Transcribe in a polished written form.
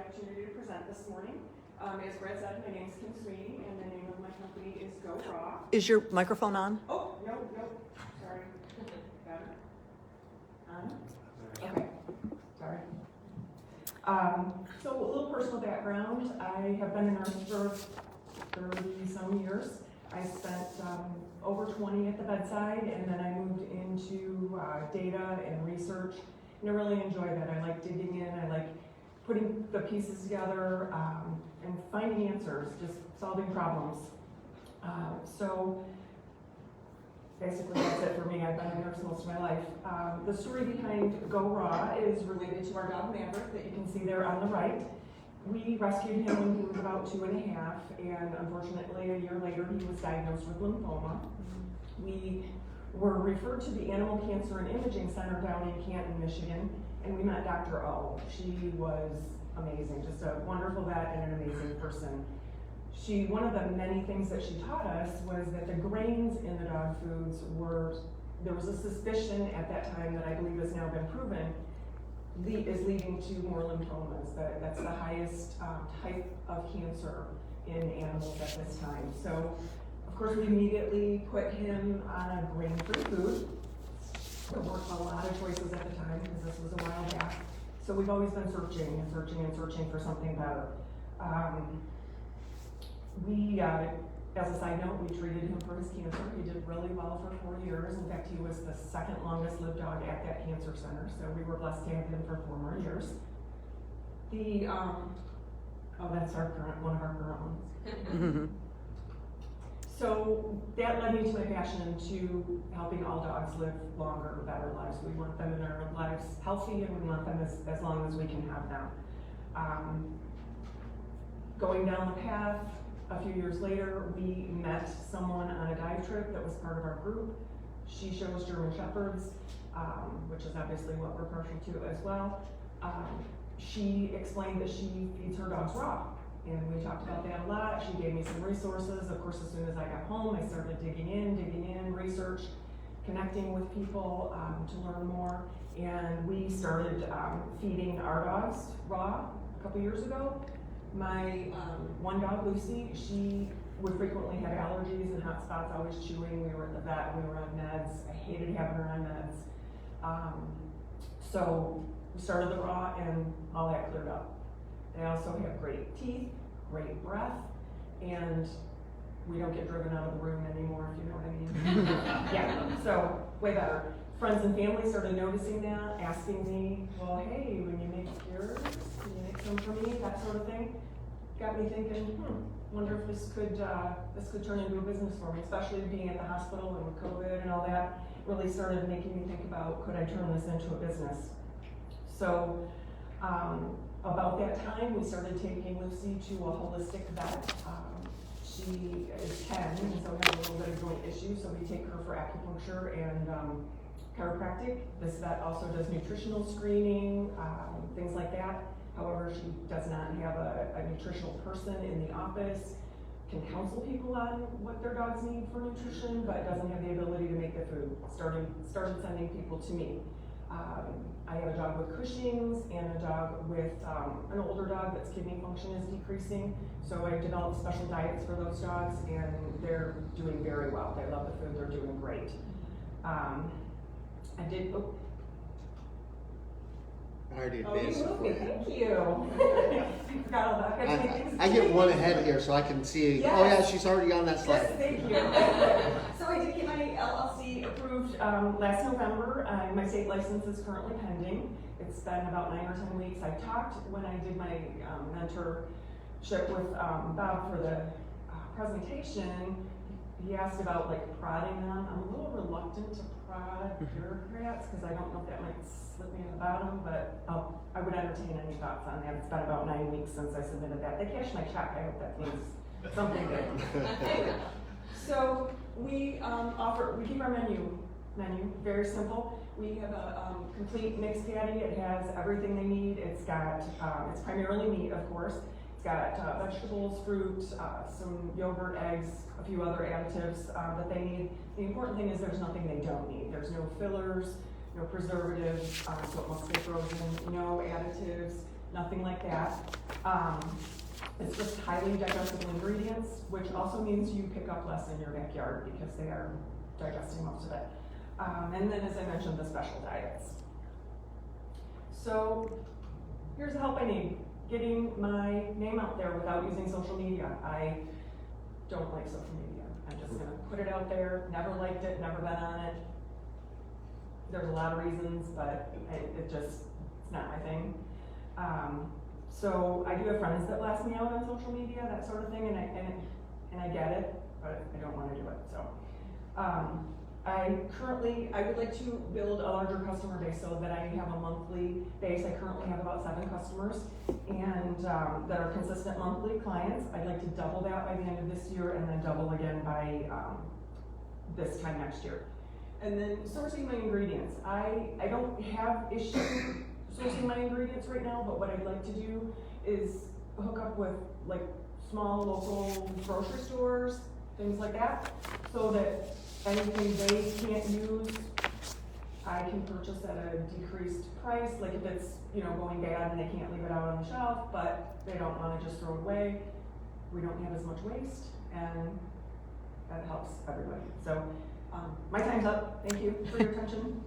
opportunity to present this morning. As Brad said, my name is Kim Sweeney, and the name of my company is GoRaw. Is your microphone on? Oh, no, sorry. Got it? On? Okay, sorry. So a little personal background. I have been a nurse for 30-some years. I spent over 20 at the bedside, and then I moved into data and research, and I really enjoy that. I like digging in, I like putting the pieces together and finding answers, just solving problems. So basically that's it for me. I've been a nurse most of my life. The story behind GoRaw is related to our dog Maverick that you can see there on the right. We rescued him when he was about 2.5, and unfortunately a year later he was diagnosed with lymphoma. We were referred to the Animal Cancer and Imaging Center down in Canton, Michigan, and we met Dr. O. She was amazing, just a wonderful vet and an amazing person. One of the many things that she taught us was that the grains in the dog foods there was a suspicion at that time that I believe has now been proven, is leading to more lymphomas. That's the highest type of cancer in animals at this time. So, of course, we immediately put him on a grain-free food. There weren't a lot of choices at the time because this was a while back. So we've always been searching for something better. As a side note, we treated him for his cancer. He did really well for 4 years. In fact, he was the second longest lived dog at that cancer center. So we were blessed to have him for 4 more years. That's one of our current ones. So that led me to my passion to helping all dogs live longer, better lives. We want them in our lives healthy, and we want them as long as we can have them. Going down the path, a few years later, we met someone on a dive trip that was part of our group. She shows German Shepherds, which is obviously what we're partial to as well. She explained that she feeds her dogs raw. And we talked about that a lot. She gave me some resources. Of course, as soon as I got home, I started digging in, research, connecting with people to learn more. And we started feeding our dogs raw a couple years ago. My one dog, Lucy, she would frequently have allergies and hot spots, always chewing. We were at the vet, we were on meds. I hated having her on meds. So we started the raw, and all that cleared up. They also have great teeth, great breath, and we don't get driven out of the room anymore, if you know what I mean. Yeah, so way better. Friends and family started noticing that, asking me, well, hey, when you make yours, can you make some for me, that sort of thing. Got me thinking, wonder if this could turn into a business for me, especially being at the hospital and with COVID and all that, really started making me think about, could I turn this into a business? So, about that time, we started taking Lucy to a holistic vet. She is 10, and so we have a little bit of joint issues, so we take her for acupuncture and chiropractic. This vet also does nutritional screening, things like that. However, she does not have a nutritional person in the office, can counsel people on what their dogs need for nutrition, but doesn't have the ability to make the food. Started sending people to me. I have a dog with Cushing's and a dog with an older dog that's kidney function is decreasing. So I developed special diets for those dogs, and they're doing very well. They love the food, they're doing great. I already advanced it for you. Thank you. I forgot all that. I get one ahead here so I can see. Yes. Oh yeah, she's already on that slide. Yes, thank you. So I did get my LLC approved last November. My state license is currently pending. It's been about 9 or 10 weeks. I talked when I did my mentorship with Bob for the presentation. He asked about prodding them. I'm a little reluctant to prod bureaucrats because I don't know if that might slip me in the bottom, but I would entertain any thoughts on that. It's been about 9 weeks since I submitted that. They cashed my check. I hope that means something good. Anyway, so we keep our menu very simple. We have a complete mixed patty. It has everything they need. It's primarily meat, of course. It's got vegetables, fruit, some yogurt, eggs, a few other additives that they need. The important thing is there's nothing they don't need. There's no fillers, no preservatives, so it must stay frozen, no additives, nothing like that. It's just highly digestible ingredients, which also means you pick up less in your backyard because they are digesting most of it. And then, as I mentioned, the special diets. So here's the help I need. Getting my name out there without using social media. I don't like social media. I'm just gonna put it out there. Never liked it, never been on it. There's a lot of reasons, but it's not my thing. So I do have friends that blast me out on social media, that sort of thing, and I get it, but I don't want to do it. So I would like to build a larger customer base so that I have a monthly base. I currently have about 7 customers, and that are consistent monthly clients. I'd like to double that by the end of this year, and then double again by this time next year. And then sourcing my ingredients. I don't have issue sourcing my ingredients right now, but what I'd like to do is hook up with like small local grocery stores, things like that, so that anything they can't use, I can purchase at a decreased price. Like if it's, going bad and they can't leave it out on the shelf, but they don't want to just throw it away, we don't have as much waste, and that helps everybody. So my time's up. Thank you for your attention.